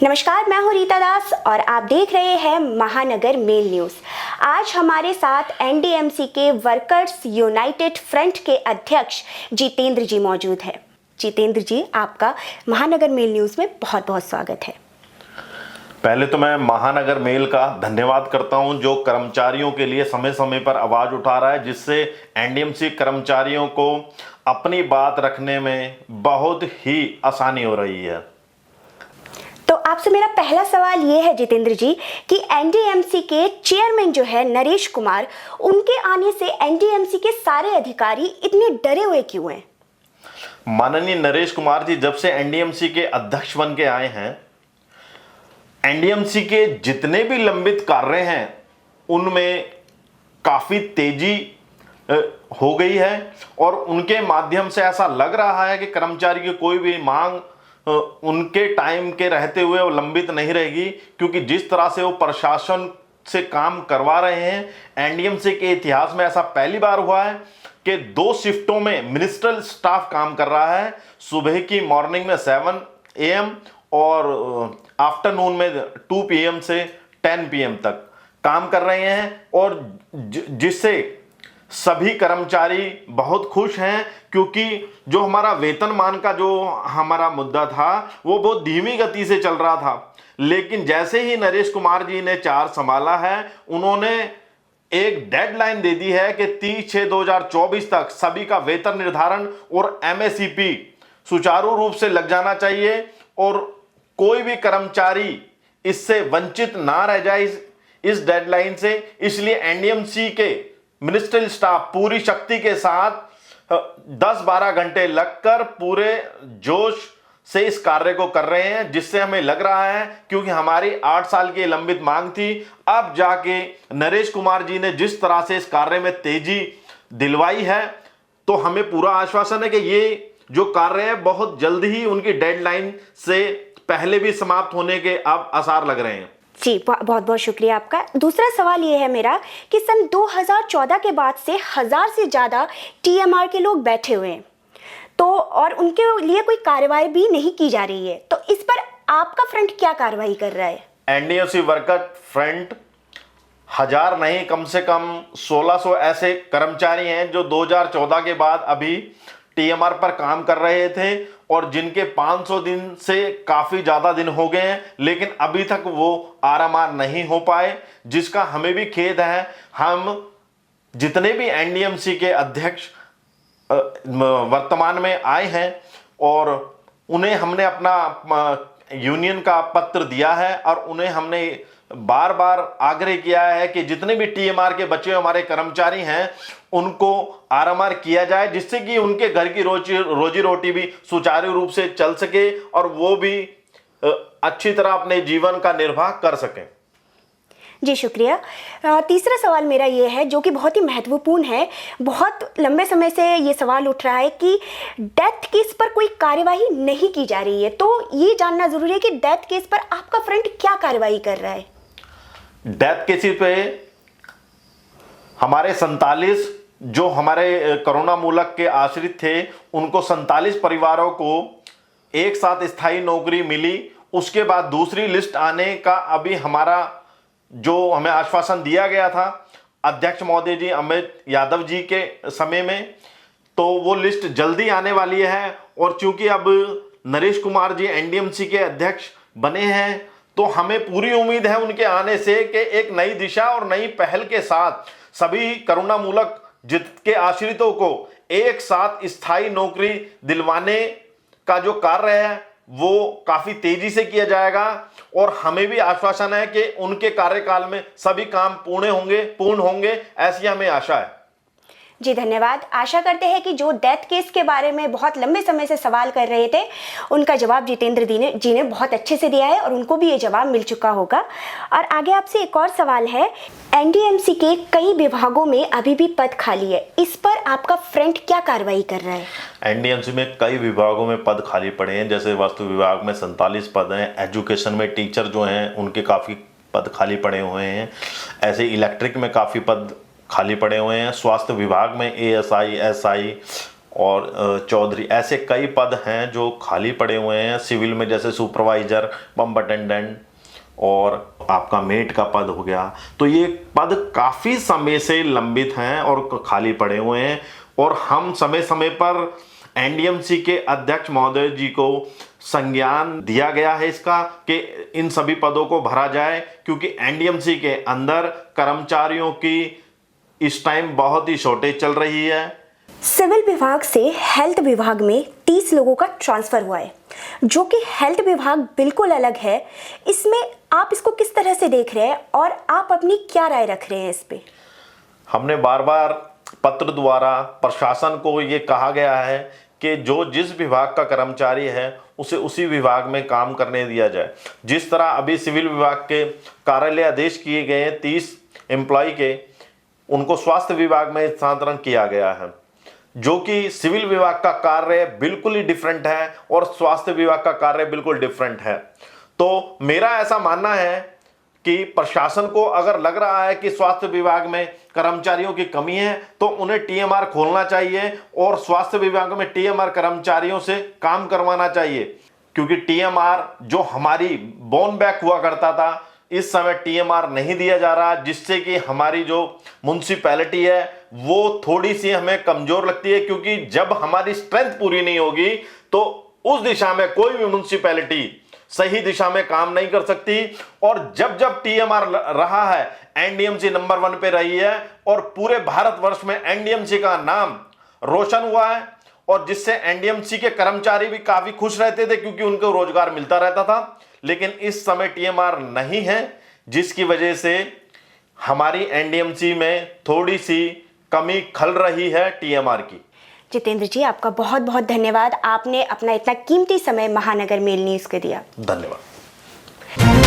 नमस्कार, मैं हूं रीता दास और आप देख रहे हैं महानगर मेल न्यूज़। आज हमारे साथ एनडीएमसी के वर्कर्स यूनाइटेड फ्रंट के अध्यक्ष जितेंद्र जी मौजूद हैं। जितेंद्र जी, आपका महानगर मेल न्यूज़ में बहुत बहुत स्वागत है। पहले तो मैं महानगर मेल का धन्यवाद करता हूं जो कर्मचारियों के लिए समय समय पर आवाज उठा रहा है, जिससे एनडीएमसी कर्मचारियों को अपनी बात रखने में बहुत ही आसानी हो रही है। तो आपसे मेरा पहला सवाल ये है जितेंद्र जी कि एनडीएमसी के चेयरमैन जो है नरेश कुमार, उनके आने से एनडीएमसी के सारे अधिकारी इतने डरे हुए क्यों हैं? माननीय नरेश कुमार जी जब से एनडीएमसी के अध्यक्ष बन के आए हैं, एनडीएमसी के जितने भी लंबित कार्य हैं उनमें काफी तेजी हो गई है और उनके माध्यम से ऐसा लग रहा है कि कर्मचारी की कोई भी मांग उनके टाइम के रहते हुए वो लंबित नहीं रहेगी, क्योंकि जिस तरह से वो प्रशासन से काम करवा रहे हैं। एनडीएमसी के इतिहास में ऐसा पहली बार हुआ है कि 2 शिफ्टों में मिनिस्ट्रियल स्टाफ काम कर रहा है। सुबह की मॉर्निंग में 7 AM और आफ्टरनून में 2 PM से 10 PM तक काम कर रहे हैं, और जिससे सभी कर्मचारी बहुत खुश हैं, क्योंकि जो हमारा वेतनमान का जो हमारा मुद्दा था वो बहुत धीमी गति से चल रहा था। लेकिन जैसे ही नरेश कुमार जी ने चार संभाला है, उन्होंने एक डेडलाइन दे दी है कि 30/6/2024 तक सभी का वेतन निर्धारण और MACP सुचारू रूप से लग जाना चाहिए और कोई भी कर्मचारी इससे वंचित ना रह जाए इस डेडलाइन से। इसलिए एनडीएमसी के मिनिस्ट्रियल स्टाफ पूरी शक्ति के साथ 10-12 घंटे लगकर पूरे जोश से इस कार्य को कर रहे हैं, जिससे हमें लग रहा है, क्योंकि हमारी 8 साल की लंबित मांग थी, अब जाके नरेश कुमार जी ने जिस तरह से इस कार्य में तेजी दिलवाई है, तो हमें पूरा आश्वासन है कि ये जो कार्य है बहुत जल्द ही उनकी डेडलाइन से पहले भी समाप्त होने के अब आसार लग रहे हैं। जी, बहुत बहुत शुक्रिया आपका। दूसरा सवाल ये है मेरा कि सन 2014 के बाद से 1000 से ज़्यादा TMR के लोग बैठे हुए हैं, तो और उनके लिए कोई कार्रवाई भी नहीं की जा रही है, तो इस पर आपका फ्रंट क्या कार्रवाई कर रहा है? एनडीएमसी वर्कर फ्रंट 1000 नहीं, कम से कम 1600 ऐसे कर्मचारी हैं जो 2014 के बाद अभी TMR पर काम कर रहे थे और जिनके 500 दिन से काफी ज्यादा दिन हो गए हैं, लेकिन अभी तक वो आरामार नहीं हो पाए, जिसका हमें भी खेद है। हम जितने भी एनडीएमसी के अध्यक्ष वर्तमान में आए हैं और उन्हें हमने अपना यूनियन का पत्र दिया है और उन्हें हमने बार बार आग्रह किया है कि जितने भी TMR के बच्चे हमारे कर्मचारी हैं उनको आरामार किया जाए, जिससे कि उनके घर की रोजी रोटी भी सुचारू रूप से चल सके और वो भी अच्छी तरह अपने जीवन का निर्वाह कर सकें। जी शुक्रिया। तीसरा सवाल मेरा ये है जो कि बहुत ही महत्वपूर्ण है। बहुत लंबे समय से ये सवाल उठ रहा है कि डेथ केस पर कोई कार्यवाही नहीं की जा रही है, तो ये जानना जरूरी है कि डेथ केस पर आपका फ्रंट क्या कार्यवाही कर रहा है? डेथ केस पे हमारे 47 जो हमारे कोरोना मूलक के आश्रित थे, उनको 47 परिवारों को एक साथ स्थायी नौकरी मिली। उसके बाद दूसरी लिस्ट आने का अभी हमारा जो हमें आश्वासन दिया गया था अध्यक्ष महोदय जी अमित यादव जी के समय में, तो वो लिस्ट जल्दी आने वाली है। और चूंकि अब नरेश कुमार जी एनडीएमसी के अध्यक्ष बने हैं, तो हमें पूरी उम्मीद है उनके आने से कि एक नई दिशा और नई पहल के साथ सभी करुणा मूलक जिसके आश्रितों को एक साथ स्थायी नौकरी दिलवाने का जो कार्य है वो काफी तेजी से किया जाएगा। और हमें भी आश्वासन है कि उनके कार्यकाल में सभी काम पूर्ण होंगे, ऐसी हमें आशा है। जी धन्यवाद। आशा करते हैं कि जो डेथ केस के बारे में बहुत लंबे समय से सवाल कर रहे थे, उनका जवाब जितेंद्र जी ने बहुत अच्छे से दिया है और उनको भी ये जवाब मिल चुका होगा। और आगे आपसे एक और सवाल है, एनडीएमसी के कई विभागों में अभी भी पद खाली है, इस पर आपका फ्रंट क्या कार्रवाई कर रहा है? एनडीएमसी में कई विभागों में पद खाली पड़े हैं, जैसे वास्तु विभाग में 47 पद हैं, एजुकेशन में टीचर जो हैं उनके काफ़ी पद खाली पड़े हुए हैं, ऐसे इलेक्ट्रिक में काफ़ी पद खाली पड़े हुए हैं, स्वास्थ्य विभाग में ASI SI और चौधरी, ऐसे कई पद हैं जो खाली पड़े हुए हैं सिविल में, जैसे सुपरवाइजर, पंप अटेंडेंट और आपका मेट का पद हो गया। तो ये पद काफ़ी समय से लंबित हैं और खाली पड़े हुए हैं, और हम समय समय पर एनडीएमसी के अध्यक्ष महोदय जी को संज्ञान दिया गया है इसका कि इन सभी पदों को भरा जाए, क्योंकि एनडीएमसी के अंदर कर्मचारियों की इस टाइम बहुत ही शॉर्टेज चल रही है। सिविल विभाग से हेल्थ विभाग में 30 लोगों का ट्रांसफर हुआ है, जो कि हेल्थ विभाग बिल्कुल अलग है। इसमें आप इसको किस तरह से देख रहे हैं और आप अपनी क्या राय रख रहे हैं इस पे? हमने बार बार पत्र द्वारा प्रशासन को ये कहा गया है कि जो जिस विभाग का कर्मचारी है उसे उसी विभाग में काम करने दिया जाए। जिस तरह अभी सिविल विभाग के कार्यालय आदेश किए गए हैं 30 एम्प्लॉय के, उनको स्वास्थ्य विभाग में स्थानांतरण किया गया है, जो कि सिविल विभाग का कार्य बिल्कुल ही डिफरेंट है और स्वास्थ्य विभाग का कार्य बिल्कुल डिफरेंट है। तो मेरा ऐसा मानना है कि प्रशासन को अगर लग रहा है कि स्वास्थ्य विभाग में कर्मचारियों की कमी है तो उन्हें टीएमआर खोलना चाहिए और स्वास्थ्य विभाग में टीएमआर कर्मचारियों से काम करवाना चाहिए, क्योंकि टीएमआर जो हमारी बोन बैक हुआ करता था, इस समय टीएमआर नहीं दिया जा रहा, जिससे कि हमारी जो म्युनिसिपैलिटी है वो थोड़ी सी हमें कमजोर लगती है, क्योंकि जब हमारी स्ट्रेंथ पूरी नहीं होगी तो उस दिशा में कोई भी म्युनिसिपैलिटी सही दिशा में काम नहीं कर सकती। और जब जब टीएमआर रहा है, एनडीएमसी नंबर 1 पे रही है और पूरे भारतवर्ष में एनडीएमसी का नाम रोशन हुआ है, और जिससे एनडीएमसी के कर्मचारी भी काफी खुश रहते थे क्योंकि उनको रोजगार मिलता रहता था। लेकिन इस समय टीएमआर नहीं है, जिसकी वजह से हमारी एनडीएमसी में थोड़ी सी कमी खल रही है टीएमआर की। जितेंद्र जी, आपका बहुत बहुत धन्यवाद। आपने अपना इतना कीमती समय महानगर मेल न्यूज़ को दिया। धन्यवाद।